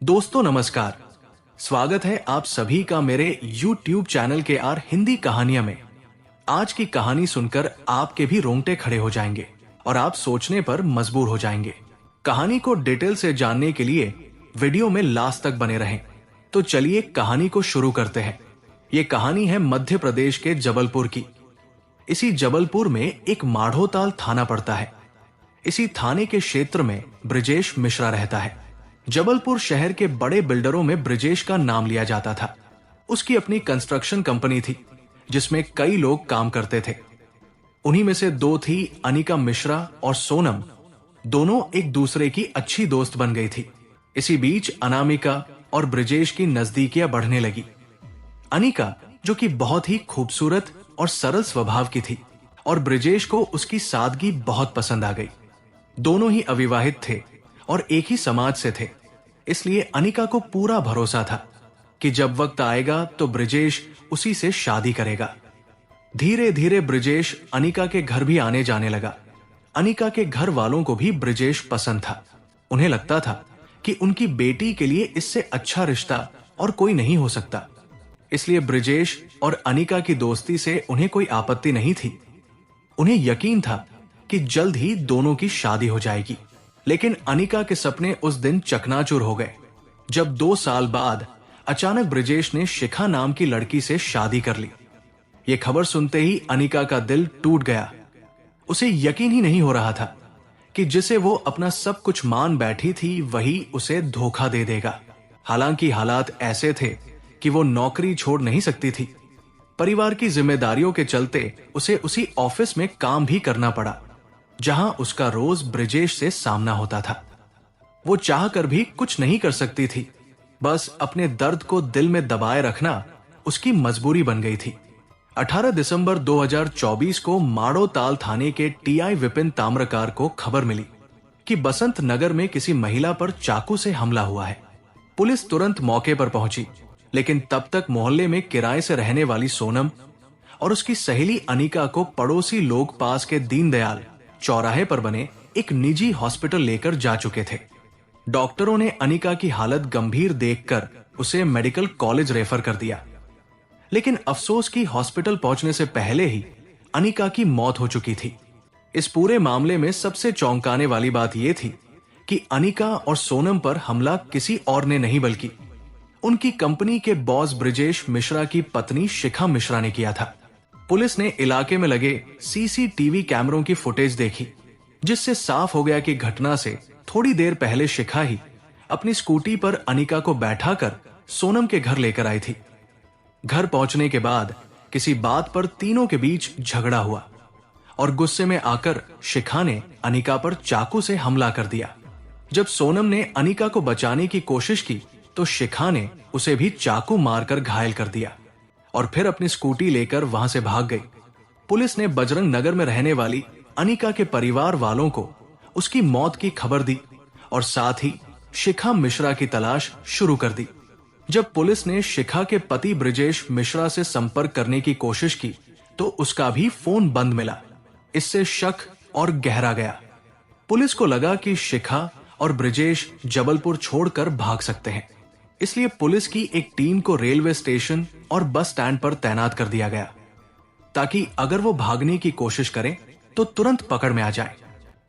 दोस्तों नमस्कार। स्वागत है आप सभी का मेरे YouTube चैनल के आर हिंदी कहानियां में। आज की कहानी सुनकर आपके भी रोंगटे खड़े हो जाएंगे और आप सोचने पर मजबूर हो जाएंगे। कहानी को डिटेल से जानने के लिए वीडियो में लास्ट तक बने रहें। तो चलिए कहानी को शुरू करते हैं। ये कहानी है मध्य प्रदेश के जबलपुर की। इसी जबलपुर में एक माढ़ोताल थाना पड़ता है। इसी थाने के क्षेत्र में ब्रिजेश मिश्रा रहता है। जबलपुर शहर के बड़े बिल्डरों में ब्रिजेश का नाम लिया जाता था। उसकी अपनी कंस्ट्रक्शन कंपनी थी जिसमें कई लोग काम करते थे। उन्हीं में से दो थी अनिका मिश्रा और सोनम। दोनों एक दूसरे की अच्छी दोस्त बन गई थी। इसी बीच अनामिका और ब्रिजेश की नजदीकियां बढ़ने लगी। अनिका जो कि बहुत ही खूबसूरत और सरल स्वभाव की थी और ब्रिजेश को उसकी सादगी बहुत पसंद आ गई। दोनों ही अविवाहित थे और एक ही समाज से थे, इसलिए अनिका को पूरा भरोसा था कि जब वक्त आएगा तो ब्रिजेश उसी से शादी करेगा। धीरे धीरे ब्रिजेश अनिका के घर भी आने जाने लगा। अनिका के घर वालों को भी ब्रिजेश पसंद था। उन्हें लगता था कि उनकी बेटी के लिए इससे अच्छा रिश्ता और कोई नहीं हो सकता। इसलिए ब्रिजेश और अनिका की दोस्ती से उन्हें कोई आपत्ति नहीं थी। उन्हें यकीन था कि जल्द ही दोनों की शादी हो जाएगी। लेकिन अनिका के सपने उस दिन चकनाचूर हो गए जब 2 साल बाद अचानक ब्रिजेश ने शिखा नाम की लड़की से शादी कर ली। यह खबर सुनते ही अनिका का दिल टूट गया। उसे यकीन ही नहीं हो रहा था कि जिसे वो अपना सब कुछ मान बैठी थी वही उसे धोखा दे देगा। हालांकि हालात ऐसे थे कि वो नौकरी छोड़ नहीं सकती थी। परिवार की जिम्मेदारियों के चलते उसे उसी ऑफिस में काम भी करना पड़ा जहां उसका रोज ब्रिजेश से सामना होता था। वो चाह कर भी कुछ नहीं कर सकती थी। बस अपने दर्द को दिल में दबाए रखना उसकी मजबूरी बन गई थी। 18 दिसंबर 2024 को माढ़ोताल थाने के टीआई विपिन ताम्रकार को खबर मिली कि बसंत नगर में किसी महिला पर चाकू से हमला हुआ है। पुलिस तुरंत मौके पर पहुंची, लेकिन तब तक मोहल्ले में किराए से रहने वाली सोनम और उसकी सहेली अनिका को पड़ोसी लोग पास के दीनदयाल चौराहे पर बने एक निजी हॉस्पिटल लेकर जा चुके थे। डॉक्टरों ने अनिका की हालत गंभीर देखकर उसे मेडिकल कॉलेज रेफर कर दिया। लेकिन अफसोस कि हॉस्पिटल पहुंचने से पहले ही अनिका की मौत हो चुकी थी। इस पूरे मामले में सबसे चौंकाने वाली बात यह थी कि अनिका और सोनम पर हमला किसी और ने नहीं बल्कि उनकी कंपनी के बॉस ब्रिजेश मिश्रा की पत्नी शिखा मिश्रा ने किया था। पुलिस ने इलाके में लगे सीसीटीवी कैमरों की फुटेज देखी, जिससे साफ हो गया कि घटना से थोड़ी देर पहले शिखा ही अपनी स्कूटी पर अनिका को बैठाकर सोनम के घर लेकर आई थी। घर पहुंचने के बाद किसी बात पर तीनों के बीच झगड़ा हुआ और गुस्से में आकर शिखा ने अनिका पर चाकू से हमला कर दिया। जब सोनम ने अनिका को बचाने की कोशिश की तो शिखा ने उसे भी चाकू मारकर घायल कर दिया और फिर अपनी स्कूटी लेकर वहां से भाग गई। पुलिस ने बजरंग नगर में रहने वाली अनिका के परिवार वालों को उसकी मौत की खबर दी और साथ ही शिखा मिश्रा की तलाश शुरू कर दी। जब पुलिस ने शिखा के पति ब्रिजेश मिश्रा से संपर्क करने की कोशिश की तो उसका भी फोन बंद मिला। इससे शक और गहरा गया। पुलिस को लगा कि शिखा और ब्रिजेश जबलपुर छोड़कर भाग सकते हैं, इसलिए पुलिस की एक टीम को रेलवे स्टेशन और बस स्टैंड पर तैनात कर दिया गया ताकि अगर वो भागने की कोशिश करें तो तुरंत पकड़ में आ जाए।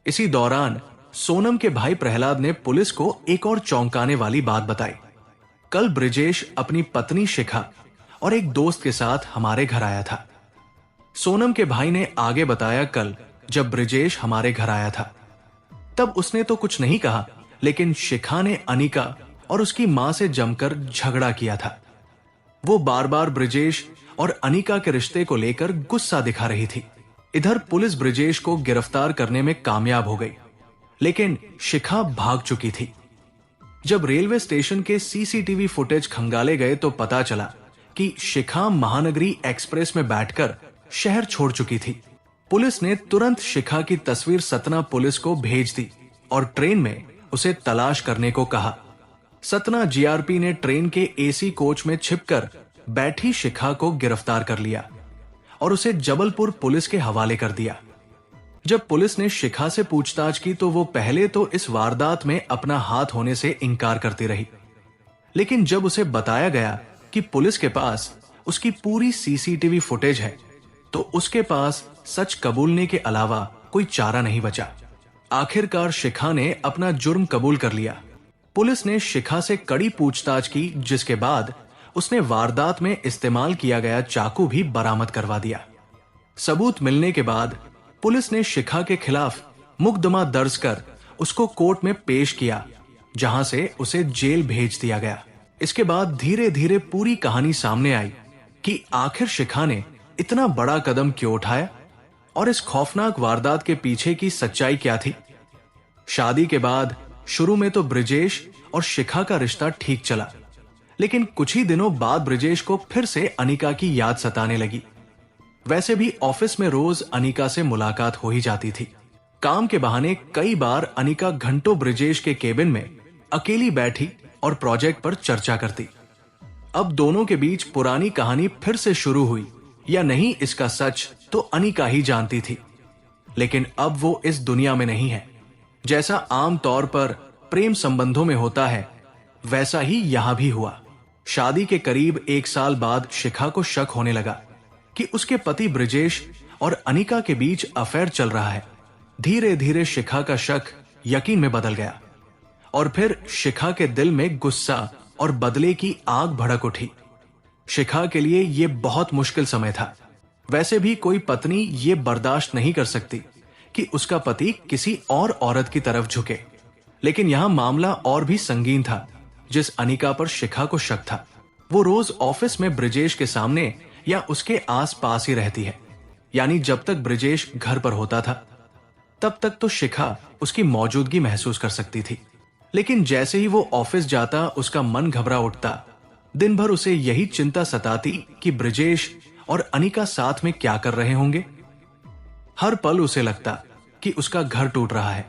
इसी दौरान सोनम के भाई प्रहलाद ने पुलिस को एक और चौंकाने वाली बात बताई। कल ब्रिजेश अपनी पत्नी शिखा और एक दोस्त के साथ हमारे घर आया था। सोनम के भाई ने आगे बताया, कल जब ब्रिजेश हमारे घर आया था तब उसने तो कुछ नहीं कहा, लेकिन शिखा ने अनिका और उसकी मां से जमकर झगड़ा किया था। वो बार बार ब्रिजेश और अनिका के रिश्ते को लेकर गुस्सा दिखा रही थी। इधर पुलिस ब्रिजेश को गिरफ्तार करने में कामयाब हो गई, लेकिन शिखा भाग चुकी थी। जब रेलवे स्टेशन के सीसीटीवी फुटेज खंगाले गए तो पता चला कि शिखा महानगरी एक्सप्रेस में बैठकर शहर छोड़ चुकी थी। पुलिस ने तुरंत शिखा की तस्वीर सतना पुलिस को भेज दी और ट्रेन में उसे तलाश करने को कहा। सतना जीआरपी ने ट्रेन के एसी कोच में छिपकर बैठी शिखा को गिरफ्तार कर लिया और उसे जबलपुर पुलिस के हवाले कर दिया। जब पुलिस ने शिखा से पूछताछ की तो वो पहले तो इस वारदात में अपना हाथ होने से इनकार करती रही, लेकिन जब उसे बताया गया कि पुलिस के पास उसकी पूरी सीसीटीवी फुटेज है, तो उसके पास सच कबूलने के अलावा कोई चारा नहीं बचा। आखिरकार शिखा ने अपना जुर्म कबूल कर लिया। पुलिस ने शिखा से कड़ी पूछताछ की, जिसके बाद उसने वारदात में इस्तेमाल किया गया चाकू भी बरामद करवा दिया। सबूत मिलने के बाद पुलिस ने शिखा के खिलाफ मुकदमा दर्ज कर उसको कोर्ट में पेश किया, जहां से उसे जेल भेज दिया गया। इसके बाद धीरे धीरे पूरी कहानी सामने आई कि आखिर शिखा ने इतना बड़ा कदम क्यों उठाया और इस खौफनाक वारदात के पीछे की सच्चाई क्या थी। शादी के बाद शुरू में तो ब्रिजेश और शिखा का रिश्ता ठीक चला, लेकिन कुछ ही दिनों बाद ब्रिजेश को फिर से अनिका की याद सताने लगी। वैसे भी ऑफिस में रोज अनिका से मुलाकात हो ही जाती थी। काम के बहाने कई बार अनिका घंटों ब्रिजेश के केबिन में अकेली बैठी और प्रोजेक्ट पर चर्चा करती। अब दोनों के बीच पुरानी कहानी फिर से शुरू हुई या नहीं, इसका सच तो अनिका ही जानती थी। लेकिन अब वो इस दुनिया में नहीं है। जैसा आम तौर पर प्रेम संबंधों में होता है, वैसा ही यहां भी हुआ। शादी के करीब 1 साल बाद शिखा को शक होने लगा कि उसके पति ब्रिजेश और अनिका के बीच अफेयर चल रहा है। धीरे धीरे शिखा का शक यकीन में बदल गया और फिर शिखा के दिल में गुस्सा और बदले की आग भड़क उठी। शिखा के लिए यह बहुत मुश्किल समय था। वैसे भी कोई पत्नी ये बर्दाश्त नहीं कर सकती कि उसका पति किसी और औरत की तरफ झुके। लेकिन यहां मामला और भी संगीन था। जिस अनिका पर शिखा को शक था, वो रोज ऑफिस में ब्रिजेश के सामने या उसके आसपास ही रहती है। यानी जब तक ब्रिजेश घर पर होता था, तब तक तो शिखा उसकी मौजूदगी महसूस कर सकती थी। लेकिन जैसे ही वो ऑफिस जाता, उसका मन घबरा उठता। दिन भर उसे यही चिंता सताती कि ब्रिजेश और अनिका साथ में क्या कर रहे होंगे। हर पल उसे लगता कि उसका घर टूट रहा है,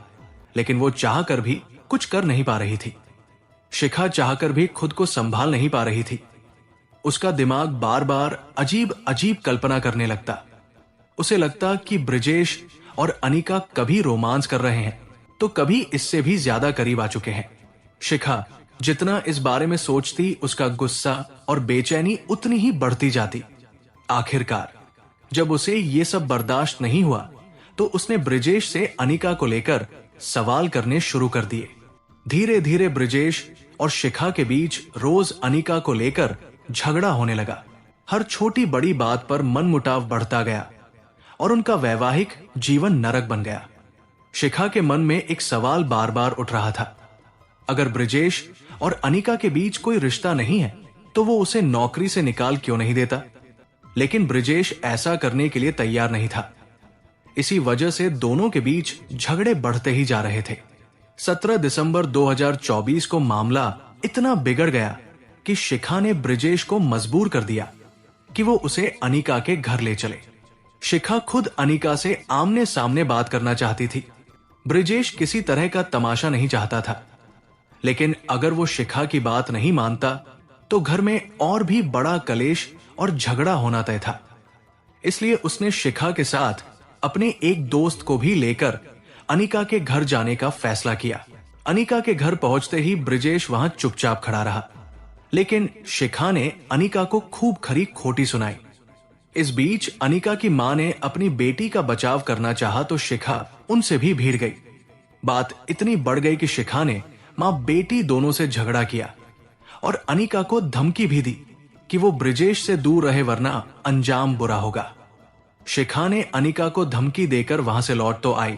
लेकिन वो चाहकर भी कुछ कर नहीं पा रही थी। शिखा चाहकर भी खुद को संभाल नहीं पा रही थी। उसका दिमाग बार बार अजीब अजीब कल्पना करने लगता। उसे लगता कि ब्रिजेश और अनिका कभी रोमांस कर रहे हैं, तो कभी इससे भी ज्यादा करीब आ चुके हैं। शिखा जितना इस बारे में सोचती, उसका गुस्सा और बेचैनी उतनी ही बढ़ती जाती। आखिरकार जब उसे ये सब बर्दाश्त नहीं हुआ, तो उसने ब्रिजेश से अनिका को लेकर सवाल करने शुरू कर दिए। धीरे धीरे ब्रिजेश और शिखा के बीच रोज अनिका को लेकर झगड़ा होने लगा। हर छोटी बड़ी बात पर मनमुटाव बढ़ता गया और उनका वैवाहिक जीवन नरक बन गया। शिखा के मन में एक सवाल बार बार उठ रहा था, अगर ब्रिजेश और अनिका के बीच कोई रिश्ता नहीं है, तो वो उसे नौकरी से निकाल क्यों नहीं देता। लेकिन ब्रिजेश ऐसा करने के लिए तैयार नहीं था। इसी वजह से दोनों के बीच झगड़े बढ़ते ही जा रहे थे। 17 दिसंबर 2024 को मामला इतना बिगड़ गया कि शिखा ने ब्रिजेश को मजबूर कर दिया कि वो उसे अनिका के घर ले चले। शिखा खुद अनिका से आमने सामने बात करना चाहती थी। ब्रिजेश किसी तरह का तमाशा नहीं चाहता था, लेकिन अगर वो शिखा की बात नहीं मानता, तो घर में और भी बड़ा कलेश और झगड़ा होना तय था। इसलिए उसने शिखा के साथ अपने एक दोस्त को भी लेकर अनिका के घर जाने का फैसला किया। अनिका के घर पहुंचते ही ब्रिजेश वहां चुपचाप खड़ा रहा, लेकिन शिखा ने अनिका को खूब खरी खोटी सुनाई। इस बीच अनिका की मां ने अपनी बेटी का बचाव करना चाहा, तो शिखा उनसे भी भिड़ गई। बात इतनी बढ़ गई कि शिखा ने मां बेटी दोनों से झगड़ा किया और अनिका को धमकी भी दी कि वो ब्रिजेश से दूर रहे, वरना अंजाम बुरा होगा। शिखा ने अनिका को धमकी देकर वहां से लौट तो आई,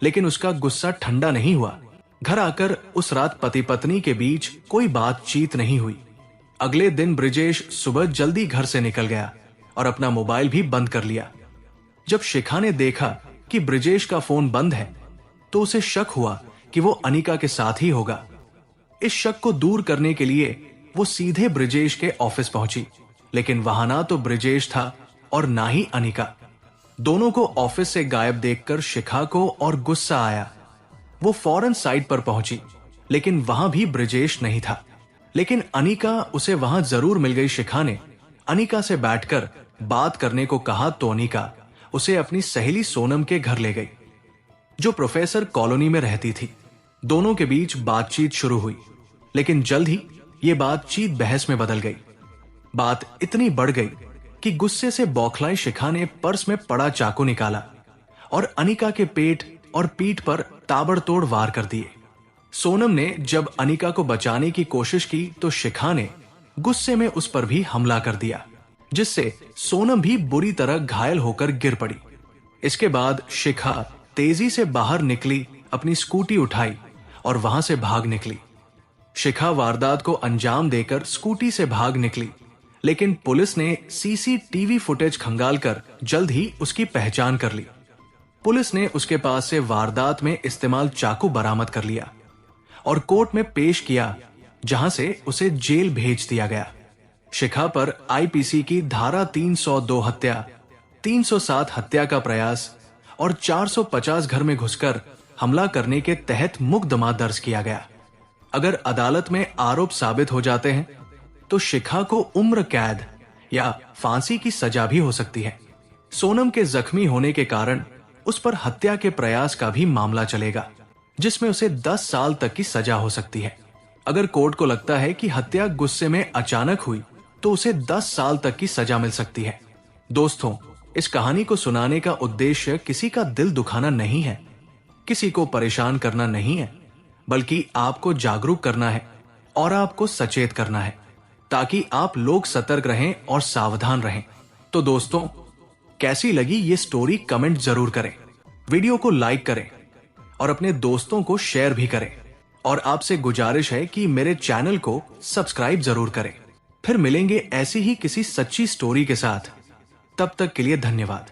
लेकिन उसका गुस्सा ठंडा नहीं हुआ। घर आकर उस रात पति पत्नी के बीच कोई बातचीत नहीं हुई। अगले दिन ब्रिजेश सुबह जल्दी घर से निकल गया और अपना मोबाइल भी बंद कर लिया। जब शिखा ने देखा कि ब्रिजेश का फोन बंद है, तो उसे शक हुआ कि वो अनिका के साथ ही होगा। इस शक को दूर करने के लिए वो सीधे ब्रिजेश के ऑफिस पहुंची, लेकिन वहां ना तो ब्रिजेश था और ना ही अनिका। दोनों को ऑफिस से गायब देखकर शिखा को और गुस्सा आया। वो फौरन साइट पर पहुंची, लेकिन वहां भी ब्रिजेश नहीं था। लेकिन अनिका उसे वहां जरूर मिल गई। शिखा ने अनिका से बैठकर बात करने को कहा, तो अनिका उसे अपनी सहेली सोनम के घर ले गई, जो प्रोफेसर कॉलोनी में रहती थी। दोनों के बीच बातचीत शुरू हुई, लेकिन जल्द ही ये बातचीत बहस में बदल गई। बात इतनी बढ़ गई कि गुस्से से बौखलाई शिखा ने पर्स में पड़ा चाकू निकाला और अनिका के पेट और पीठ पर ताबड़तोड़ वार कर दिए। सोनम ने जब अनिका को बचाने की कोशिश की तो शिखा ने गुस्से में उस पर भी हमला कर दिया, जिससे सोनम भी बुरी तरह घायल होकर गिर पड़ी। इसके बाद शिखा तेजी से बाहर निकली, अपनी स्कूटी उठाई और वहां से भाग निकली। शिखा वारदात को अंजाम देकर स्कूटी से भाग निकली, लेकिन पुलिस ने सीसीटीवी फुटेज खंगालकर जल्द ही उसकी पहचान कर ली। पुलिस ने उसके पास से वारदात में इस्तेमाल चाकू बरामद कर लिया और कोर्ट में पेश किया, जहां से उसे जेल भेज दिया गया। शिखा पर आईपीसी की धारा 302 हत्या, 307 हत्या का प्रयास और 450 घर में घुसकर हमला करने के तहत मुकदमा दर्ज किया गया। अगर अदालत में आरोप साबित हो जाते हैं तो शिखा को उम्र कैद या फांसी की सजा भी हो सकती है। सोनम के जख्मी होने के कारण उस पर हत्या के प्रयास का भी मामला चलेगा, जिसमें उसे 10 साल तक की सजा हो सकती है। अगर कोर्ट को लगता है कि हत्या गुस्से में अचानक हुई तो उसे 10 साल तक की सजा मिल सकती है। दोस्तों, इस कहानी को सुनाने का उद्देश्य किसी का दिल दुखाना नहीं है, किसी को परेशान करना नहीं है, बल्कि आपको जागरूक करना है और आपको सचेत करना है, ताकि आप लोग सतर्क रहें और सावधान रहें। तो दोस्तों, कैसी लगी ये स्टोरी कमेंट जरूर करें, वीडियो को लाइक करें और अपने दोस्तों को शेयर भी करें। और आपसे गुजारिश है कि मेरे चैनल को सब्सक्राइब जरूर करें। फिर मिलेंगे ऐसी ही किसी सच्ची स्टोरी के साथ। तब तक के लिए धन्यवाद।